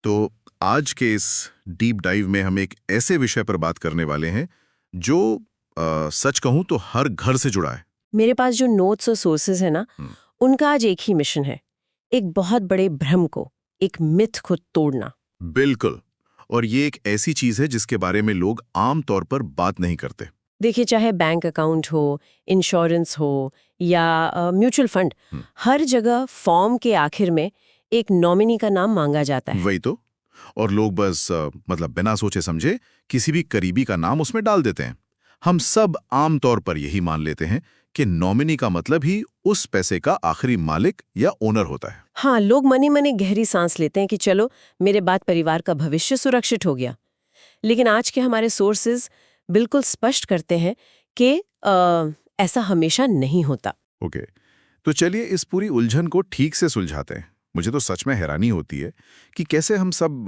तो आज के इस डीप डाइव में हम एक ऐसे विषय पर बात करने वाले हैं जो सच कहूं तो हर घर से जुड़ा है। मेरे पास जो नोट्स और सोर्सेज है ना, हम्म, उनका आज एक ही मिशन है। एक बहुत बड़े भ्रम को, एक मिथ को तोड़ना। बिल्कुल। और ये एक ऐसी चीज है जिसके बारे में लोग आम तौर पर बात नहीं करते। देखिए, चाहे बैंक अकाउंट हो, इंश्योरेंस हो या म्यूचुअल फंड, हम्म, हर जगह फॉर्म के आखिर में एक नॉमिनी का नाम मांगा जाता है। वही तो। और लोग बस मतलब बिना सोचे समझे किसी भी करीबी का नाम उसमें डाल देते हैं। हम सब आम तौर पर यही मान लेते हैं कि नॉमिनी का मतलब ही उस पैसे का आखिरी मालिक या ओनर होता है। हाँ, लोग मनी मनी गहरी सांस लेते हैं कि चलो, मेरे बाद परिवार का भविष्य सुरक्षित हो गया। लेकिन आज के हमारे सोर्सेज बिल्कुल स्पष्ट करते हैं कि ऐसा हमेशा नहीं होता। ओके, तो चलिए इस पूरी उलझन को ठीक से सुलझाते हैं। मुझे तो सच में हैरानी होती है कि कैसे हम सब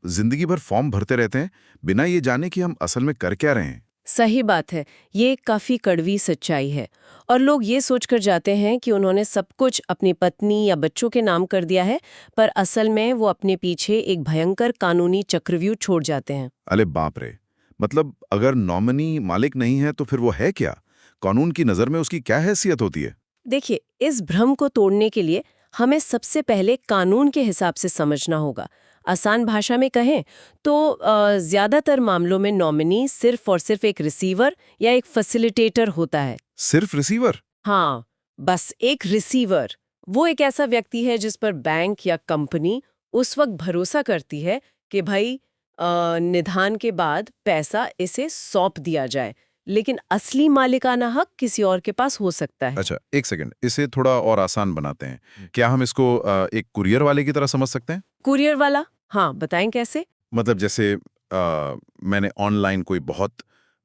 जिंदगी भर फॉर्म भरते रहते हैं बिना ये जाने कि हम असल में कर क्या रहे हैं। सही बात है, ये काफी कड़वी सच्चाई है। और लोग ये सोचकर जाते हैं कि उन्होंने सब कुछ अपनी पत्नी या बच्चों के नाम कर दिया है, पर असल में वो अपने पीछे एक भयंकर कानूनी चक्रव्यूह छोड़ जाते हैं। अरे बाप रे! मतलब अगर नॉमिनी मालिक नहीं है तो फिर वो है क्या? कानून की नज़र में उसकी क्या हैसियत होती है? देखिए, इस भ्रम को तोड़ने के लिए हमें सबसे पहले कानून के हिसाब से समझना होगा। आसान भाषा में कहें तो ज्यादातर मामलों में नॉमिनी सिर्फ और सिर्फ एक रिसीवर या एक फैसिलिटेटर होता है। सिर्फ रिसीवर? हाँ, बस एक रिसीवर। वो एक ऐसा व्यक्ति है जिस पर बैंक या कंपनी उस वक्त भरोसा करती है कि भाई निदान के बाद पैसा इसे सौंप दिया जाए, लेकिन असली मालिकाना हक किसी और के पास हो सकता है। अच्छा, एक सेकंड, इसे थोड़ा और आसान बनाते हैं। क्या हम इसको एक कुरियर वाले की तरह समझ सकते हैं? कुरियर वाला? हाँ, बताएं कैसे? मतलब जैसे मैंने ऑनलाइन कोई बहुत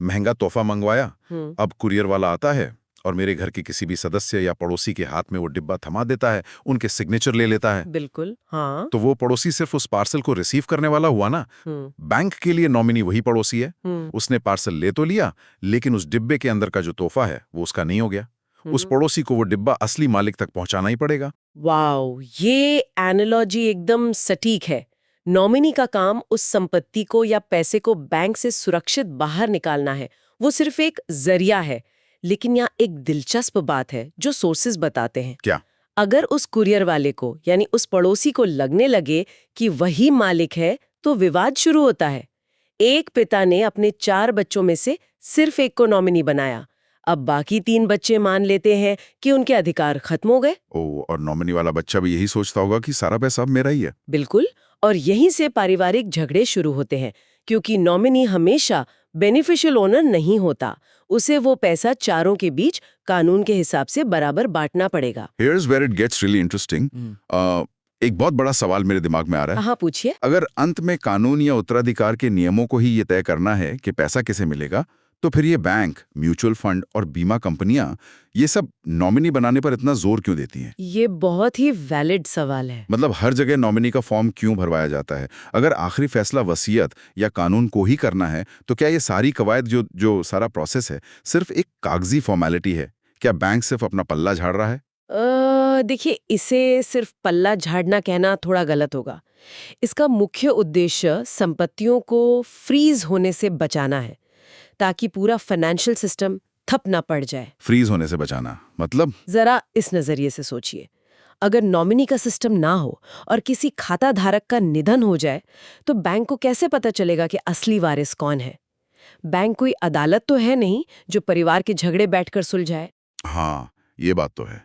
महंगा तोहफा मंगवाया, हम्म। अब कुरियर वाला आता है और मेरे घर के किसी भी सदस्य या पड़ोसी के हाथ में वो डिब्बा थमा देता है, उनके सिग्नेचर ले लेता है। बिल्कुल, हाँ। तो वो पड़ोसी सिर्फ उस पार्सल को रिसीव करने वाला हुआ ना। हम्म। बैंक के लिए नॉमिनी वही पड़ोसी है। हम्म। उसने पार्सल ले तो लिया, लेकिन उस डिब्बे के अंदर का जो तोहफा है वो उसका नहीं हो गया। उस हम्म। पड़ोसी को वो डिब्बा असली मालिक तक पहुंचाना ही पड़ेगा। वाओ, ये एनालॉजी एकदम सटीक है। नॉमिनी का काम उस संपत्ति को या पैसे को बैंक से सुरक्षित बाहर निकालना है। वो सिर्फ एक जरिया है। लेकिन यहाँ एक दिलचस्प बात है जो सोर्सेज बताते हैं। क्या? अगर उस कुरियर वाले को यानी उस पड़ोसी को लगने लगे कि वही मालिक है, तो विवाद शुरू होता है। एक पिता ने अपने 4 बच्चों में से सिर्फ एक को नॉमिनी बनाया। अब बाकी 3 बच्चे मान लेते हैं कि उनके अधिकार खत्म हो गए। ओ, और नॉमिनी वाला बच्चा भी यही सोचता होगा कि सारा पैसा अब मेरा ही है। बिल्कुल। और यहीं से पारिवारिक झगड़े शुरू होते हैं, क्योंकि नॉमिनी हमेशा बेनिफिशियल ओनर नहीं होता। उसे वो पैसा चारों के बीच कानून के हिसाब से बराबर बांटना पड़ेगा। Here's where it gets really interesting. एक बहुत बड़ा सवाल मेरे दिमाग में आ रहा है। हाँ, पूछिए। अगर अंत में कानून या उत्तराधिकार के नियमों को ही ये तय करना है कि पैसा किसे मिलेगा, तो फिर ये बैंक, म्यूचुअल फंड और बीमा कंपनियां ये सब नॉमिनी बनाने पर इतना जोर क्यों देती हैं? ये बहुत ही वैलिड सवाल है। मतलब हर जगह नॉमिनी का फॉर्म क्यों भरवाया जाता है? अगर आखिरी फैसला वसीयत या कानून को ही करना है, तो क्या ये सारी कवायद जो सारा प्रोसेस है सिर्फ एक कागजी फॉर्मेलिटी है? क्या बैंक सिर्फ अपना पल्ला झाड़ रहा है? देखिए, इसे सिर्फ पल्ला झाड़ना कहना थोड़ा गलत होगा। इसका मुख्य उद्देश्य संपत्तियों को फ्रीज होने से बचाना है, ताकि पूरा फाइनेंशियल सिस्टम ठप ना पड़ जाए। फ्रीज होने से बचाना मतलब? जरा इस नजरिए से सोचिए। अगर नॉमिनी का सिस्टम ना हो और किसी खाता धारक का निधन हो जाए, तो बैंक को कैसे पता चलेगा कि असली वारिस कौन है? बैंक कोई अदालत तो है नहीं जो परिवार के झगड़े बैठकर सुलझाए। हाँ, ये बात तो है।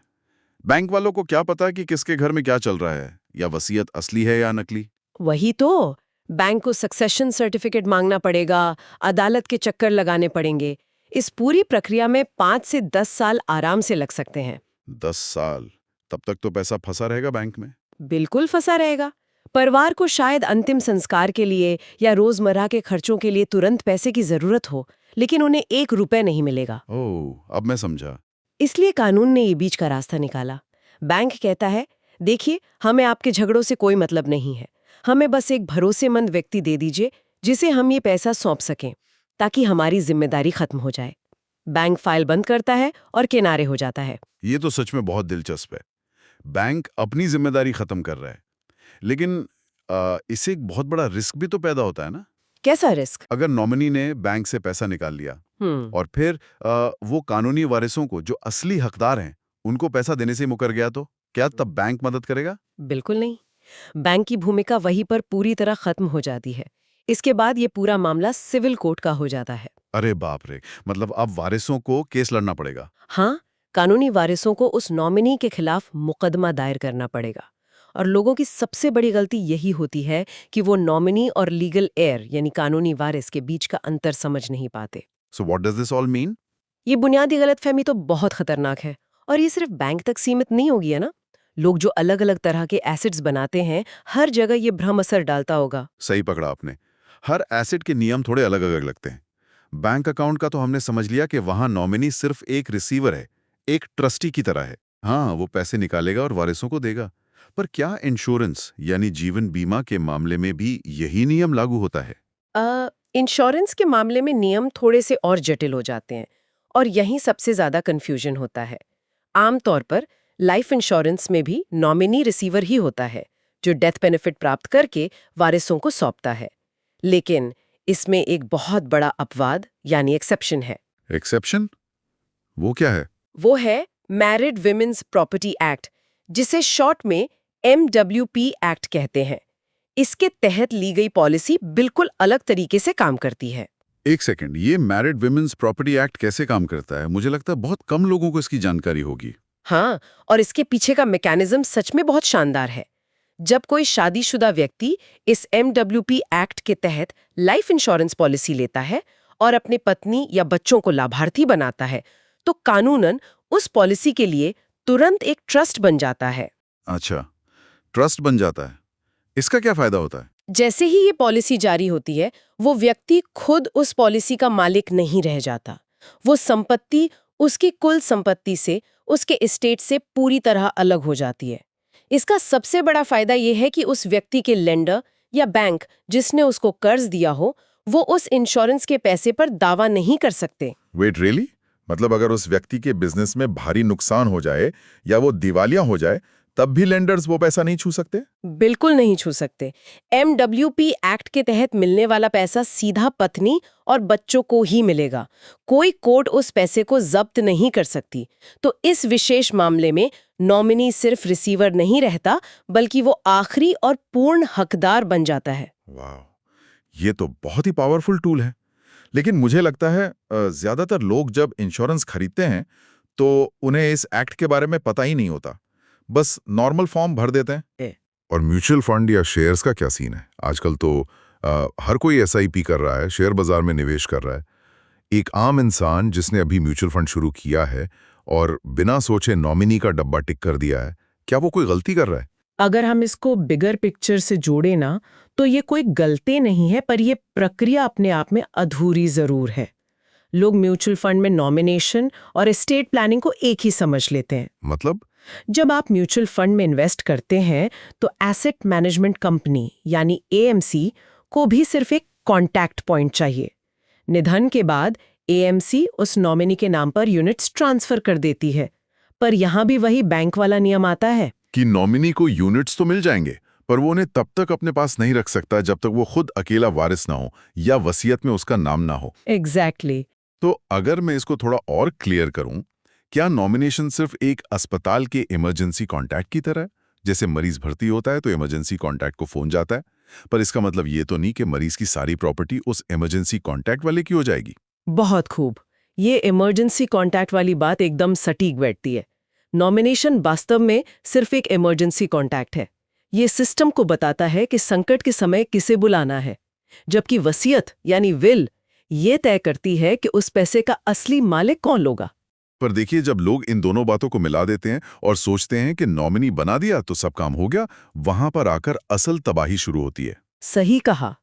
बैंक वालों को क्या पता कि किसके घर में क्या चल रहा है, या वसीयत असली है या नकली? वही तो। बैंक को सक्सेशन सर्टिफिकेट मांगना पड़ेगा, अदालत के चक्कर लगाने पड़ेंगे। इस पूरी प्रक्रिया में 5 से 10 साल आराम से लग सकते हैं। 10 साल? तब तक तो पैसा फंसा रहेगा बैंक में। बिल्कुल फंसा रहेगा। परिवार को शायद अंतिम संस्कार के लिए या रोजमर्रा के खर्चों के लिए तुरंत पैसे की जरूरत हो, लेकिन उन्हें 1 रुपए नहीं मिलेगा। ओह, अब मैं समझा। इसलिए कानून ने ये बीच का रास्ता निकाला। बैंक कहता है, देखिए, हमें आपके झगड़ों से कोई मतलब नहीं है। हमें बस एक भरोसेमंद व्यक्ति दे दीजिए जिसे हम ये पैसा सौंप सकें, ताकि हमारी जिम्मेदारी खत्म हो जाए। बैंक फाइल बंद करता है और किनारे हो जाता है। ये तो सच में बहुत दिलचस्प है। बैंक अपनी जिम्मेदारी खत्म कर रहा है। लेकिन इससे एक बहुत बड़ा रिस्क भी तो पैदा होता है ना। कैसा रिस्क? अगर नॉमिनी ने बैंक से पैसा निकाल लिया और फिर वो कानूनी वारिसों को, जो असली हकदार हैं, उनको पैसा देने से मुकर गया, तो क्या तब बैंक मदद करेगा? बिल्कुल नहीं। बैंक की भूमिका वहीं पर पूरी तरह खत्म हो जाती है। इसके बाद ये पूरा मामला सिविल कोर्ट का हो जाता है। अरे बाप रे, मतलब अब वारिसों को केस लड़ना पड़ेगा। हाँ, कानूनी वारिसों को उस नॉमिनी के खिलाफ मुकदमा दायर करना पड़ेगा। और लोगों की सबसे बड़ी गलती यही होती है कि वो नॉमिनी और लीगल एयर यानी कानूनी वारिस के बीच का अंतर समझ नहीं पाते। So what does this all mean? ये बुनियादी गलतफहमी तो बहुत खतरनाक है। और ये सिर्फ बैंक तक सीमित नहीं होगी है ना। लोग जो अलग अलग तरह के एसेट्स बनाते हैं, हर जगह ये भ्रम असर डालता होगा। सही पकड़ा आपने। हर एसेट के नियम थोड़े अलग अलग लगते हैं। बैंक अकाउंट का तो हमने समझ लिया कि वहां नॉमिनी सिर्फ एक रिसीवर है, एक ट्रस्टी की तरह है। हाँ, वो पैसे निकालेगा और वारिसों को देगा। पर क्या इंश्योरेंस यानी जीवन बीमा के मामले में भी यही नियम लागू होता है? इंश्योरेंस के मामले में नियम थोड़े से और जटिल हो जाते हैं और यहीं सबसे ज्यादा कंफ्यूजन होता है। आमतौर पर लाइफ इंश्योरेंस में भी नॉमिनी रिसीवर ही होता है, जो डेथ बेनिफिट प्राप्त करके वारिसों को सौंपता है। लेकिन इसमें एक बहुत बड़ा अपवाद यानी एक्सेप्शन है। एक्सेप्शन? वो क्या है? वो है मैरिड विमेन्स प्रॉपर्टी एक्ट, जिसे शॉर्ट में MWP एक्ट कहते हैं। इसके तहत ली गई पॉलिसी बिल्कुल अलग तरीके से काम करती है। एक सेकंड, ये मैरिड विमेन्स प्रॉपर्टी एक्ट कैसे काम करता है? मुझे लगता है बहुत कम लोगों को इसकी जानकारी होगी। हाँ, और इसके पीछे का मैकेनिज्म सच में बहुत शानदार है। जब कोई शादीशुदा व्यक्ति इस MWP एक्ट के तहत लाइफ इंश्योरेंस पॉलिसी लेता है और अपने पत्नी या बच्चों को लाभार्थी बनाता है, तो कानूनन उस पॉलिसी के लिए तुरंत एक ट्रस्ट बन जाता है। अच्छा, ट्रस्ट बन जाता है। इसका क्या फायदा होता है? जैसे ही ये पॉलिसी जारी होती है, वो व्यक्ति खुद उस पॉलिसी का मालिक नहीं रह जाता। वो संपत्ति उसकी कुल संपत्ति से, उसके एस्टेट से पूरी तरह अलग हो जाती है। इसका सबसे बड़ा फायदा ये है कि उस व्यक्ति के लेंडर या बैंक जिसने उसको कर्ज दिया हो, वो उस इंश्योरेंस के पैसे पर दावा नहीं कर सकते। Wait, really? मतलब अगर उस व्यक्ति के बिजनेस में भारी नुकसान हो जाए या वो दिवालिया हो जाए, तब भी लेंडर्स वो पैसा नहीं छू सकते? बिल्कुल नहीं छू सकते। MWP एक्ट के तहत मिलने वाला पैसा सीधा पत्नी और बच्चों को ही मिलेगा। कोई कोर्ट उस पैसे को जब्त नहीं कर सकती। तो इस विशेष मामले में नॉमिनी सिर्फ रिसीवर नहीं रहता, बल्कि वो आखिरी और पूर्ण हकदार बन जाता है। वाह, ये तो बहुत ही पावरफुल टूल है। लेकिन मुझे लगता है ज्यादातर लोग जब इंश्योरेंस खरीदते हैं तो उन्हें इस एक्ट के बारे में पता ही नहीं होता, बस नॉर्मल फॉर्म भर देते हैं। और म्यूचुअल फंड या शेयर्स का क्या सीन है? आजकल तो हर कोई SIP कर रहा है, शेयर बाजार में निवेश कर रहा है। एक आम इंसान जिसने अभी म्यूचुअल फंड शुरू किया है और बिना सोचे नॉमिनी का डब्बा टिक कर दिया है, क्या वो कोई गलती कर रहा है? अगर हम इसको बिगर पिक्चर से जोड़े ना, तो ये कोई गलती नहीं है, पर ये प्रक्रिया अपने आप में अधूरी जरूर है। लोग म्यूचुअल फंड में नॉमिनेशन और एस्टेट प्लानिंग को एक ही समझ लेते हैं। मतलब? जब आप म्यूचुअल फंड में इन्वेस्ट करते हैं तो एसेट मैनेजमेंट कंपनी यानी AMC को भी सिर्फ एक कॉन्टैक्ट पॉइंट चाहिए। निधन के बाद AMC उस नॉमिनी के नाम पर यूनिट्स ट्रांसफर कर देती है। पर यहां भी वही बैंक वाला नियम आता है कि नॉमिनी को यूनिट्स तो मिल जाएंगे, पर वो उन्हें तब तक अपने पास नहीं रख सकता जब तक वो खुद अकेला वारिस ना हो या वसीयत में उसका नाम ना हो। एग्जैक्टली। तो अगर मैं इसको थोड़ा और क्लियर करूं, क्या नॉमिनेशन सिर्फ एक अस्पताल के इमरजेंसी कॉन्टैक्ट की तरह है? जैसे मरीज भर्ती होता है तो इमरजेंसी कॉन्टैक्ट को फोन जाता है, पर इसका मतलब ये तो नहीं कि मरीज की सारी प्रॉपर्टी उस इमरजेंसी कॉन्टैक्ट वाले की हो जाएगी। बहुत खूब। ये इमरजेंसी कॉन्टैक्ट वाली बात एकदम सटीक बैठती है। नॉमिनेशन वास्तव में सिर्फ एक इमरजेंसी कॉन्टैक्ट है। ये सिस्टम को बताता है कि संकट के समय किसे बुलाना है, जबकि वसीयत यानी विल ये तय करती है कि उस पैसे का असली मालिक कौन होगा। पर देखिए, जब लोग इन दोनों बातों को मिला देते हैं और सोचते हैं कि नॉमिनी बना दिया तो सब काम हो गया, वहां पर आकर असल तबाही शुरू होती है। सही कहा।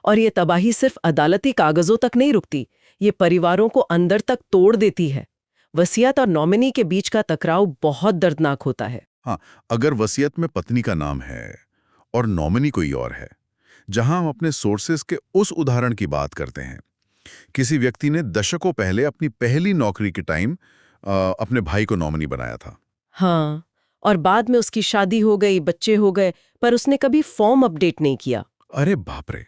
और ये तबाही सिर्फ अदालती कागजों तक नहीं रुकती, ये परिवारों को अंदर तक तोड़ देती है। वसीयत और नॉमिनी के बीच का टकराव बहुत दर्दनाक होता है। हाँ, अगर वसीयत में पत्नी का नाम है और नॉमिनी कोई और है, जहां हम अपने सोर्सेस के उस उदाहरण की बात करते हैं, किसी व्यक्ति ने दशकों पहले अपनी पहली नौकरी के टाइम अपने भाई को नॉमिनी बनाया था। हाँ, और बाद में उसकी शादी हो गई, बच्चे हो गए, पर उसने कभी फॉर्म अपडेट नहीं किया। अरे बाप रे!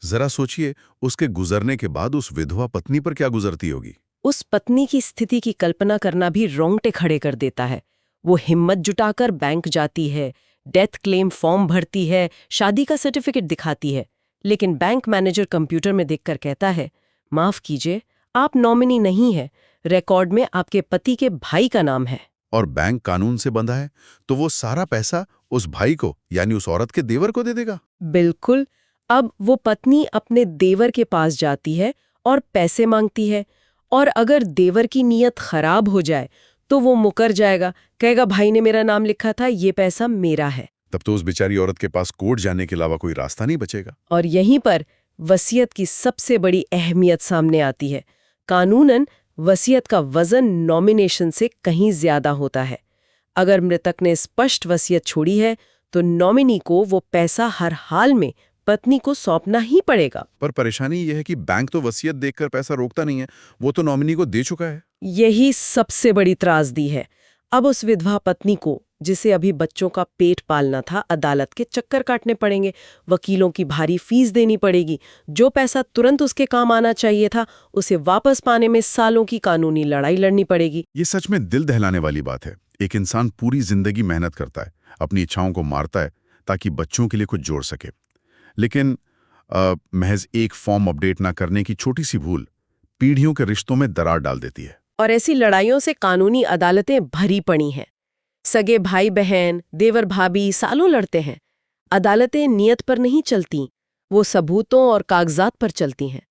जरा सोचिए, उसके गुजरने के बाद उस विधवा पत्नी पर क्या गुजरती होगी। उस पत्नी की स्थिति की कल्पना करना भी रोंगटे खड़े कर देता है। वो हिम्मत जुटाकर बैंक जाती है, डेथ क्लेम फॉर्म भरती है, शादी का सर्टिफिकेट दिखाती है, लेकिन बैंक मैनेजर कंप्यूटर में देखकर कहता है, माफ कीजिए, आप नॉमिनी नहीं है, रिकॉर्ड में आपके पति के भाई का नाम है। और बैंक कानून से बंधा है, तो वो सारा पैसा उस भाई को, यानी उस औरत के देवर को दे देगा। बिल्कुल। अब वो पत्नी अपने देवर के पास जाती है और पैसे मांगती है, और अगर देवर की नीयत खराब हो जाए तो वो मुकर जाएगा, कहेगा भाई ने मेरा नाम लिखा था, ये पैसा मेरा है। तब तो उस बेचारी औरत के पास कोर्ट जाने के अलावा कोई रास्ता नहीं बचेगा। और यहीं पर वसीयत की सबसे बड़ी अहमियत सामने आती है। कानूनन वसीयत का वजन नॉमिनेशन से कहीं ज्यादा होता है। अगर मृतक ने स्पष्ट वसीयत छोड़ी है तो नॉमिनी को वो पैसा हर हाल में पत्नी को सौंपना ही पड़ेगा। पर परेशानी यह है कि बैंक तो वसीयत देखकर पैसा रोकता नहीं है, वो तो नॉमिनी को दे चुका है। यही सबसे बड़ी त्रासदी है। अब उस विधवा पत्नी को, जिसे अभी बच्चों का पेट पालना था, अदालत के चक्कर काटने पड़ेंगे, वकीलों की भारी फीस देनी पड़ेगी, जो पैसा तुरंत उसके काम आना चाहिए था उसे वापस पाने में सालों की कानूनी लड़ाई लड़नी पड़ेगी। ये सच में दिल दहलाने वाली बात है। एक इंसान पूरी जिंदगी मेहनत करता है, अपनी इच्छाओं को मारता है ताकि बच्चों के लिए कुछ जोड़ सके, लेकिन महज एक फॉर्म अपडेट ना करने की छोटी सी भूल पीढ़ियों के रिश्तों में दरार डाल देती है। और ऐसी लड़ाइयों से कानूनी अदालतें भरी पड़ी हैं। सगे भाई बहन, देवर भाभी सालों लड़ते हैं। अदालतें नियत पर नहीं चलती, वो सबूतों और कागजात पर चलती हैं।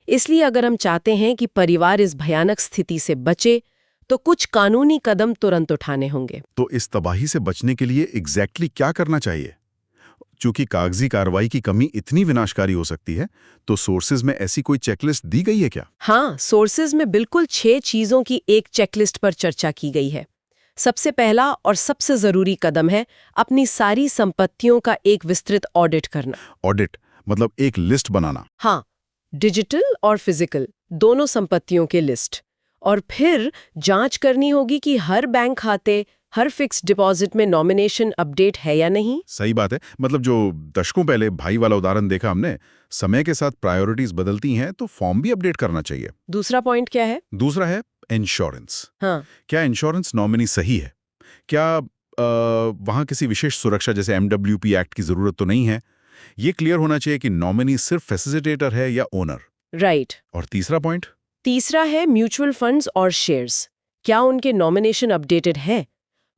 इसलिए अगर हम चाहते हैं कि परिवार इस भयानक स्थिति से बचे, तो कुछ कानूनी कदम तुरंत उठाने होंगे। तो इस तबाही से बचने के लिए एग्जैक्टली क्या करना चाहिए? चूंकि कागजी कार्रवाई की कमी इतनी विनाशकारी हो सकती है, तो सोर्सेज में ऐसी कोई चेकलिस्ट दी गई है क्या? हाँ, सोर्सेज में बिल्कुल 6 चीजों की एक चेकलिस्ट पर चर्चा की गई है। सबसे पहला और सबसे जरूरी कदम है अपनी सारी संपत्तियों का एक विस्तृत ऑडिट करना। ऑडिट मतलब एक लिस्ट बनाना? हाँ, डिजिटल और फिजिकल दोनों संपत्तियों के लिस्ट। और फिर जांच करनी होगी कि हर बैंक खाते, हर फिक्स डिपॉजिट में नॉमिनेशन अपडेट है या नहीं। सही बात है। मतलब जो दशकों पहले भाई वाला उदाहरण देखा हमने, समय के साथ प्रायोरिटीज बदलती हैं तो फॉर्म भी अपडेट करना चाहिए। दूसरा पॉइंट क्या है? दूसरा है इंश्योरेंस। हाँ, क्या इंश्योरेंस नॉमिनी सही है? क्या वहाँ किसी विशेष सुरक्षा जैसे MWP एक्ट की जरूरत तो नहीं है? ये क्लियर होना चाहिए कि नॉमिनी सिर्फ फैसिलिटेटर है या ओनर। राइट। और तीसरा पॉइंट? तीसरा है म्यूचुअल फंड्स और शेयर्स, क्या उनके नॉमिनेशन अपडेटेड है?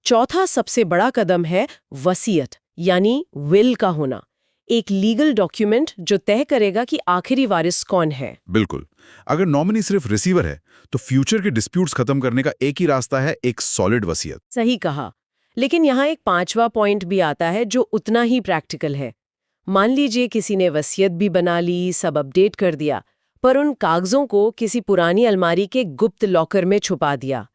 चौथा सबसे बड़ा कदम है वसीयत यानी विल का होना, एक लीगल डॉक्यूमेंट जो तय करेगा कि आखिरी वारिस कौन है। बिल्कुल। अगर नॉमिनी सिर्फ रिसीवर है तो फ्यूचर के डिस्प्यूट्स खत्म करने का एक ही रास्ता है, एक सॉलिड वसीयत। सही कहा। लेकिन यहाँ एक 5वां पॉइंट भी आता है जो उतना ही प्रैक्टिकल है। मान लीजिए किसी ने वसीयत भी बना ली, सब अपडेट कर दिया, पर उन कागजों को किसी पुरानी अलमारी के गुप्त लॉकर में छुपा दिया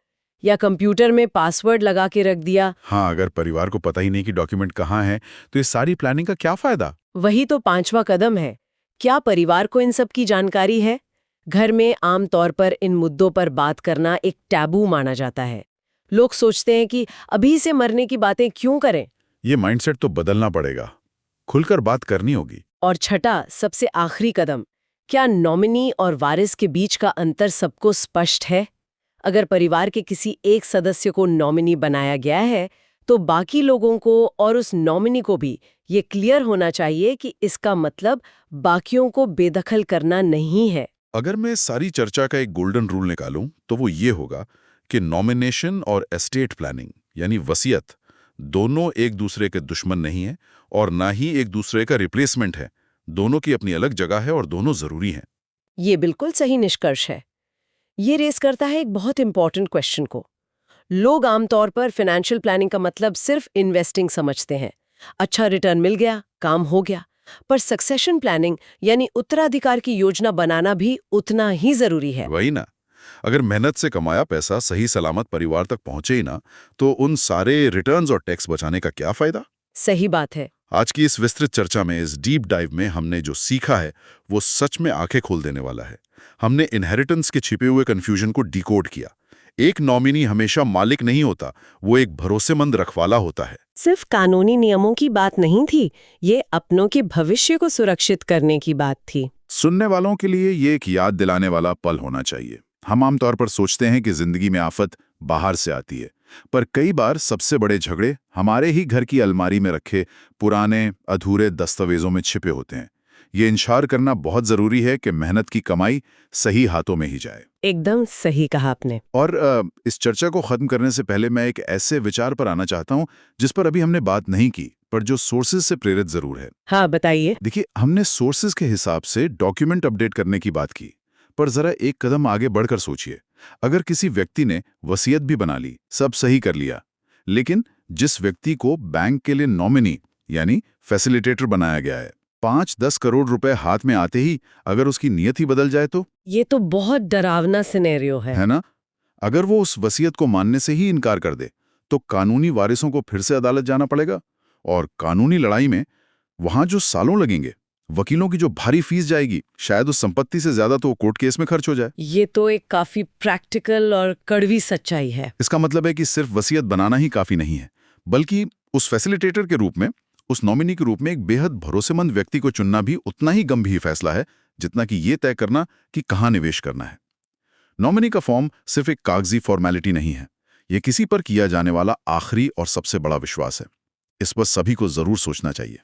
या कंप्यूटर में पासवर्ड लगा के रख दिया। हाँ, अगर परिवार को पता ही नहीं कि डॉक्यूमेंट कहाँ है, तो इस सारी प्लानिंग का क्या फायदा? वही तो 5वां कदम है। क्या परिवार को इन सब की जानकारी है? घर में आमतौर पर इन मुद्दों पर बात करना एक टैबू माना जाता है। लोग सोचते हैं कि अभी से मरने की बातें क्यों करें। ये माइंडसेट तो बदलना पड़ेगा, खुलकर बात करनी होगी। और छठा, सबसे आखिरी कदम, क्या नॉमिनी और वारिस के बीच का अंतर सबको स्पष्ट है? अगर परिवार के किसी एक सदस्य को नॉमिनी बनाया गया है, तो बाकी लोगों को और उस नॉमिनी को भी ये क्लियर होना चाहिए कि इसका मतलब बाकियों को बेदखल करना नहीं है। अगर मैं सारी चर्चा का एक गोल्डन रूल निकालूं, तो वो ये होगा कि नॉमिनेशन और एस्टेट प्लानिंग यानी वसीयत दोनों एक दूसरे के दुश्मन नहीं है और ना ही एक दूसरे का रिप्लेसमेंट है। दोनों की अपनी अलग जगह है और दोनों जरूरी हैं। ये बिल्कुल सही निष्कर्ष है। ये रेस करता है एक बहुत इंपॉर्टेंट क्वेश्चन को। लोग आमतौर पर फाइनेंशियल प्लानिंग का मतलब सिर्फ इन्वेस्टिंग समझते हैं। अच्छा रिटर्न मिल गया, काम हो गया। पर सक्सेशन प्लानिंग यानी उत्तराधिकार की योजना बनाना भी उतना ही जरूरी है। वही ना, अगर मेहनत से कमाया पैसा सही सलामत परिवार तक पहुंचे ही ना, तो उन सारे रिटर्न्स और टैक्स बचाने का क्या फायदा? सही बात है। आज की इस विस्तृत चर्चा में, इस डीप डाइव में हमने जो सीखा है वो सच में आंखें खोल देने वाला है। हमने इनहेरिटेंस के छिपे हुए कंफ्यूजन को डिकोड किया, एक नॉमिनी हमेशा मालिक नहीं होता, वो एक भरोसेमंद रखवाला होता है। सिर्फ कानूनी नियमों की बात नहीं थी, ये अपनों के भविष्य को सुरक्षित करने की बात थी। सुनने वालों के लिए ये एक याद दिलाने वाला पल होना चाहिए। हम आमतौर पर सोचते हैं कि जिंदगी में आफत बाहर से आती है, पर कई बार सबसे बड़े झगड़े हमारे ही घर की अलमारी में रखे पुराने अधूरे दस्तावेजों में छिपे होते हैं। ये इंशार करना बहुत जरूरी है कि मेहनत की कमाई सही हाथों में ही जाए। एकदम सही कहा आपने। और इस चर्चा को खत्म करने से पहले मैं एक ऐसे विचार पर आना चाहता हूं जिस पर अभी हमने बात नहीं की, पर जो सोर्सेज से प्रेरित जरूर है। हाँ, बताइए। देखिए, हमने सोर्सेज के हिसाब से डॉक्यूमेंट अपडेट करने की बात की, पर जरा एक कदम आगे बढ़कर सोचिए। अगर किसी व्यक्ति ने वसीयत भी बना ली, सब सही कर लिया, लेकिन जिस व्यक्ति को बैंक के लिए नॉमिनी यानी फैसिलिटेटर बनाया गया है, 5-10 करोड़ रुपए हाथ में आते ही अगर उसकी नीयत ही बदल जाए तो? ये तो बहुत डरावना सिनेरियो है। है ना? अगर वो उस वसीयत को मानने से ही इनकार कर दे, तो कानूनी वारिसों को फिर से अदालत जाना पड़ेगा, और कानूनी लड़ाई में वहां जो सालों लगेंगे, वकीलों की जो भारी फीस जाएगी, शायद उस संपत्ति से ज्यादा तो कोर्ट केस में खर्च हो जाए। ये तो एक काफी प्रैक्टिकल और कड़वी सच्चाई है। इसका मतलब है कि सिर्फ वसीयत बनाना ही काफी नहीं है, बल्कि उस फैसिलिटेटर के रूप में, उस नॉमिनी के रूप में एक बेहद भरोसेमंद व्यक्ति को चुनना भी उतना ही गंभीर फैसला है जितना कि ये तय करना कि कहाँ निवेश करना है। नॉमिनी का फॉर्म सिर्फ एक कागजी फॉर्मेलिटी नहीं है, ये किसी पर किया जाने वाला आखिरी और सबसे बड़ा विश्वास है। इस पर सभी को जरूर सोचना चाहिए।